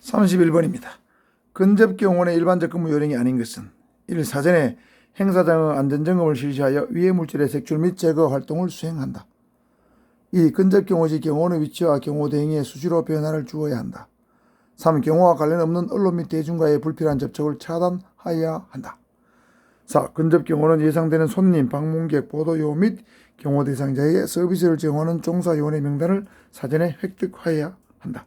31번입니다. 근접경호원의 일반적 근무 요령이 아닌 것은 1. 사전에 행사장의 안전점검을 실시하여 위해 물질의 색출 및 제거 활동을 수행한다. 2. 근접경호시 경호원의 위치와 경호 대행에 수시로 변화를 주어야 한다. 3. 경호와 관련 없는 언론 및 대중과의 불필요한 접촉을 차단하여야 한다. 4. 근접경호는 예상되는 손님, 방문객, 보도요 및 경호 대상자에게 서비스를 제공하는 종사요원의 명단을 사전에 획득하여야 한다.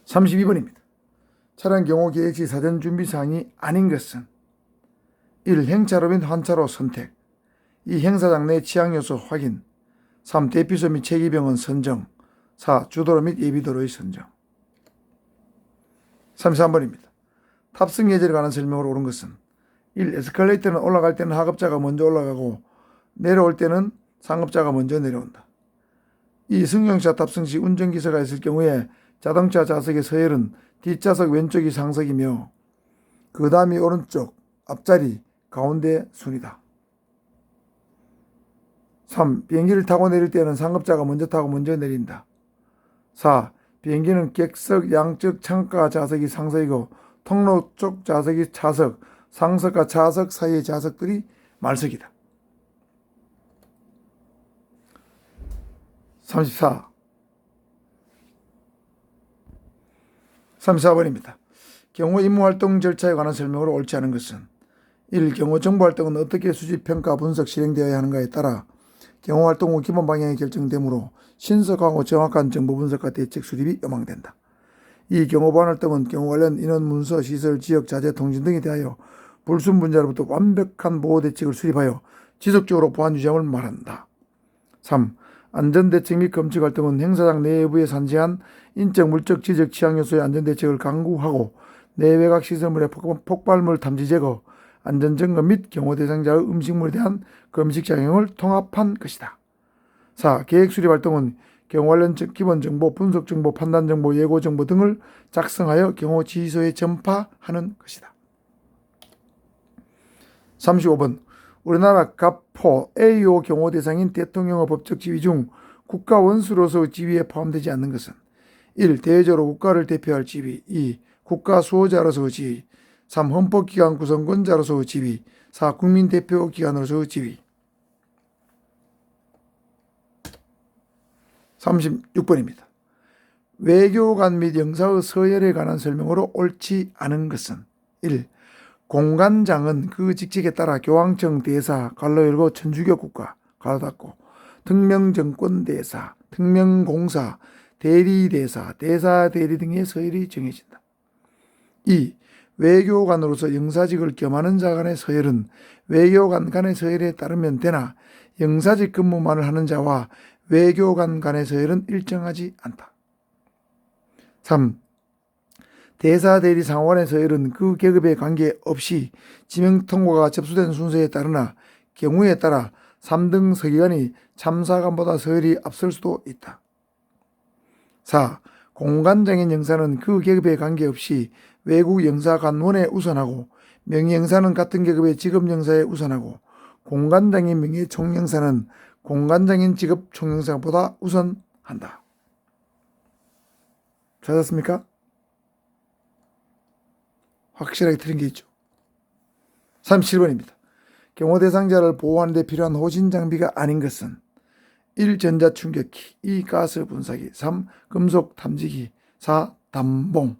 32번입니다. 차량 경호 계획 시 사전 준비 사항이 아닌 것은 1. 행차로 및 환차로 선택. 2. 행사장 내 치안 요소 확인. 3. 대피소 및 체계병원 선정. 4. 주도로 및 예비도로의 선정. 33번입니다. 탑승 예제를 관한 설명으로 옳은 것은 1. 에스컬레이터는 올라갈 때는 하급자가 먼저 올라가고 내려올 때는 상급자가 먼저 내려온다. 2. 승용차 탑승 시 운전기사가 있을 경우에 자동차 좌석의 서열은 뒷좌석 왼쪽이 상석이며 그 다음이 오른쪽, 앞자리, 가운데 순이다. 3. 비행기를 타고 내릴 때는 상급자가 먼저 타고 먼저 내린다. 4. 비행기는 객석 양쪽 창가 좌석이 상석이고 통로 쪽 좌석이 차석, 상석과 차석 사이의 좌석들이 말석이다. 34번입니다. 경호 임무활동 절차에 관한 설명으로 옳지 않은 것은 1. 경호 정보활동은 어떻게 수집, 평가, 분석, 실행되어야 하는가에 따라 경호활동 후 기본 방향이 결정되므로 신속하고 정확한 정보 분석과 대책 수립이 요망된다. 2. 경호 보안 활동은 경호 관련 인원, 문서, 시설, 지역, 자재, 통신 등에 대하여 불순 분자로부터 완벽한 보호 대책을 수립하여 지속적으로 보안 유지함을 말한다. 3. 안전대책 및 검칙 활동은 행사장 내부에 산재한 인적, 물적, 지적, 취약 요소의 안전대책을 강구하고 내외곽 시설물의 폭발물 탐지 제거, 안전점검 및 경호 대상자의 음식물에 대한 검식 작용을 통합한 것이다. 4. 계획 수립 활동은 경호 관련 기본 정보, 분석 정보, 판단 정보, 예고 정보 등을 작성하여 경호 지휘소에 전파하는 것이다. 35번. 우리나라 가포 AO 경호 대상인 대통령의 법적 지위 중 국가 원수로서 지위에 포함되지 않는 것은 1. 대외적으로 국가를 대표할 지위. 2. 국가 수호자로서의 지위. 3. 헌법기관 구성권자로서의 지위. 4. 국민대표기관으로서의 지위. 36번입니다. 외교관 및 영사의 서열에 관한 설명으로 옳지 않은 것은 1. 공관장은 그 직책에 따라 교황청 대사, 괄호 열고 천주교 국가, 괄호 닫고, 특명정권대사, 특명공사, 대리대사, 대사대리 등의 서열이 정해진다. 2. 외교관으로서 영사직을 겸하는 자 간의 서열은 외교관 간의 서열에 따르면 되나 영사직 근무만을 하는 자와 외교관 간의 서열은 일정하지 않다. 3. 대사대리 상호간의 서열은 그 계급에 관계없이 지명통과가 접수된 순서에 따르나 경우에 따라 3등 서기관이 참사관보다 서열이 앞설 수도 있다. 4. 공관장인 영사는 그 계급에 관계없이 외국 영사관원에 우선하고 명예영사는 같은 계급의 직업영사에 우선하고 공관장인 명예총영사는 공관장인 직업총영사보다 우선한다. 찾았습니까? 확실하게 틀린 게 있죠. 37번입니다. 경호 대상자를 보호하는 데 필요한 호신 장비가 아닌 것은 1. 전자충격기, 2. 가스 분사기, 3. 금속 탐지기, 4. 담봉.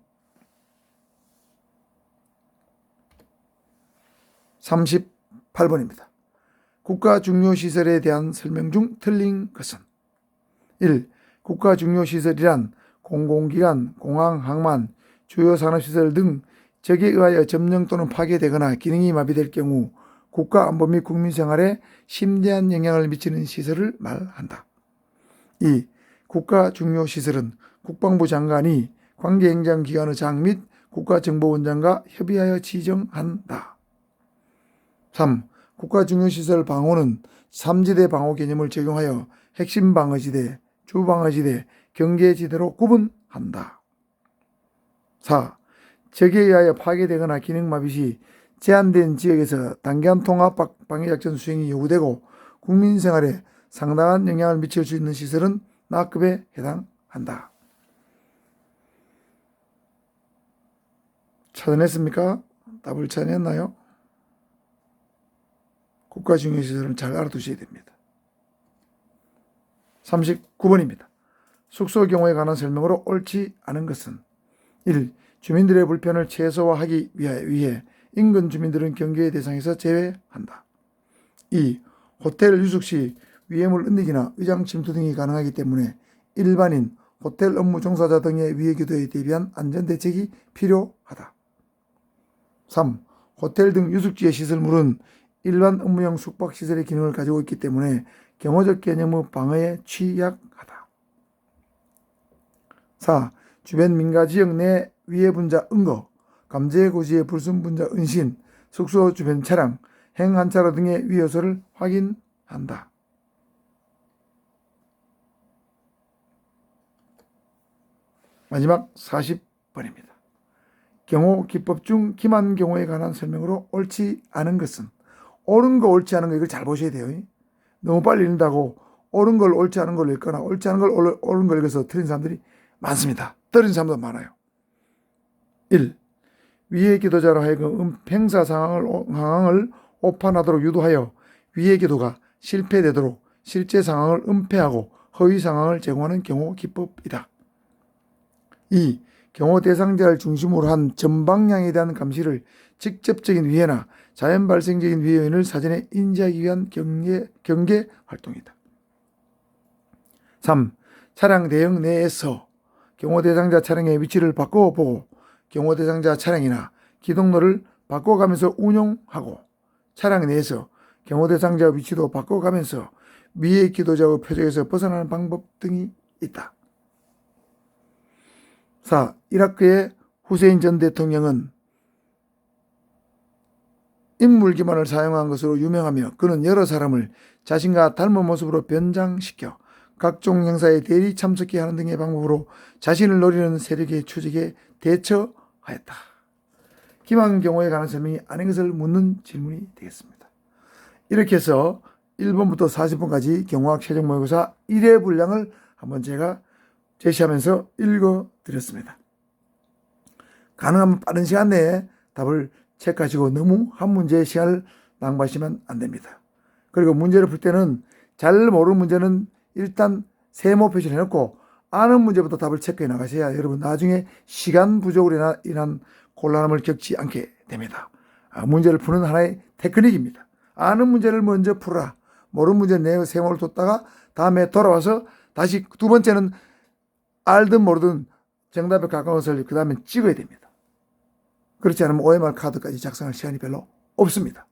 38번입니다. 국가 중요 시설에 대한 설명 중 틀린 것은 1. 국가 중요 시설이란 공공기관, 공항, 항만, 주요 산업시설 등 적에 의하여 점령 또는 파괴되거나 기능이 마비될 경우 국가 안보 및 국민 생활에 심대한 영향을 미치는 시설을 말한다. 2. 국가 중요 시설은 국방부 장관이 관계행정기관의 장 및 국가정보원장과 협의하여 지정한다. 3. 국가 중요 시설 방호는 3지대 방호 개념을 적용하여 핵심 방어지대, 주방어지대, 경계지대로 구분한다. 4. 적에 의하여 파괴되거나 기능 마비 시 제한된 지역에서 단기간 통합 방위작전 수행이 요구되고 국민 생활에 상당한 영향을 미칠 수 있는 시설은 나급에 해당한다. 찾아냈습니까? 답을 찾아냈나요? 국가 중요시설은 잘 알아두셔야 됩니다. 39번입니다. 숙소 경우에 관한 설명으로 옳지 않은 것은 1. 주민들의 불편을 최소화하기 위해 인근 주민들은 경계의 대상에서 제외한다. 2. 호텔 유숙 시 위해물 은닉이나 위장 침투 등이 가능하기 때문에 일반인, 호텔 업무 종사자 등의 위해 기도에 대비한 안전 대책이 필요하다. 3. 호텔 등 유숙지의 시설물은 일반 업무용 숙박시설의 기능을 가지고 있기 때문에 경호적 개념의 방어에 취약하다. 4. 주변 민가지역 내 위해 분자 응거, 감제 고지의 불순 분자 은신, 숙소 주변 차량, 행한차로 등의 위해 요소를 확인한다. 마지막 40번입니다. 경호 기법 중 기만 경호에 관한 설명으로 옳지 않은 것은 옳은 거 옳지 않은 거 이걸 잘 보셔야 돼요. 너무 빨리 읽는다고 옳은 걸 옳지 않은 걸 읽거나 옳지 않은 걸 옳은 걸 읽어서 틀린 사람들이 많습니다. 떨어진 사람도 많아요. 1. 위해 기도자로 하여금 팽사 상황을 오판하도록 유도하여 위해 기도가 실패되도록 실제 상황을 은폐하고 허위 상황을 제공하는 경호 기법이다. 2. 경호 대상자를 중심으로 한 전방향에 대한 감시를 직접적인 위해나 자연 발생적인 위해 요인을 사전에 인지하기 위한 경계 활동이다. 3. 차량 대형 내에서 경호 대상자 차량의 위치를 바꿔보고 경호 대상자 차량이나 기동로를 바꿔가면서 운용하고 차량 내에서 경호 대상자 위치도 바꿔가면서 위해 기도자의 표적에서 벗어나는 방법 등이 있다. 4. 이라크의 후세인 전 대통령은 인물 기만을 사용한 것으로 유명하며 그는 여러 사람을 자신과 닮은 모습으로 변장시켜 각종 행사에 대리 참석해 하는 등의 방법으로 자신을 노리는 세력의 추적에 대처하였다. 기만 경호에 관한 설명이 아닌 것을 묻는 질문이 되겠습니다. 이렇게 해서 1번부터 40번까지 경호학 최종 모의고사 1회 분량을 한번 제가 제시하면서 읽어드렸습니다. 가능하면 빠른 시간 내에 답을 체크하시고 너무 한 문제의 시간을 낭비하시면 안 됩니다. 그리고 문제를 풀 때는 잘 모르는 문제는 일단 세모 표시를 해놓고 아는 문제부터 답을 체크해 나가셔야 여러분 나중에 시간 부족으로 인한 곤란함을 겪지 않게 됩니다. 문제를 푸는 하나의 테크닉입니다. 아는 문제를 먼저 풀어라. 모르는 문제 내에 세모를 뒀다가 다음에 돌아와서 다시 두 번째는 알든 모르든 정답에 가까운 것을 그 다음에 찍어야 됩니다. 그렇지 않으면 OMR 카드까지 작성할 시간이 별로 없습니다.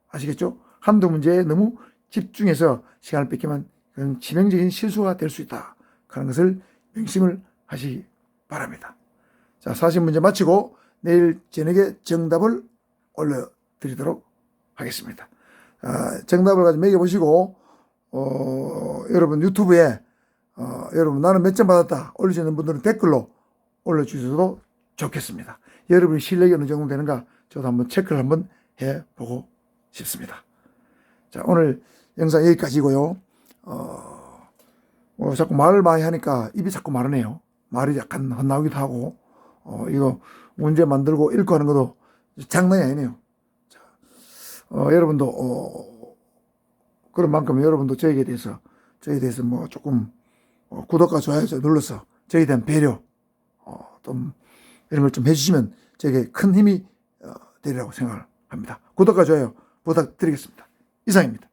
아시겠죠? 한두 문제에 너무 집중해서 시간을 뺏기면 그건 치명적인 실수가 될 수 있다 하는 것을 명심을 하시기 바랍니다. 자, 40문제 마치고 내일 저녁에 정답을 올려드리도록 하겠습니다. 정답을 가지고 매겨보시고 여러분 유튜브에 여러분 나는 몇 점 받았다 올리시는 분들은 댓글로 올려주셔도 좋겠습니다. 여러분의 실력이 어느 정도 되는가 저도 한번 체크를 한번 해보고 싶습니다. 자, 오늘 영상 여기까지고요. 자꾸 말을 많이 하니까 입이 자꾸 마르네요. 말이 약간 헛나오기도 하고 이거 문제 만들고 읽고 하는 것도 장난이 아니네요. 자, 여러분도 그런 만큼 여러분도 저희에 대해서 뭐 조금 구독과 좋아요 눌러서 저희에 대한 배려 좀 이런 걸 좀 해주시면 저에게 큰 힘이 되리라고 생각을 합니다. 구독과 좋아요 부탁드리겠습니다. 이상입니다.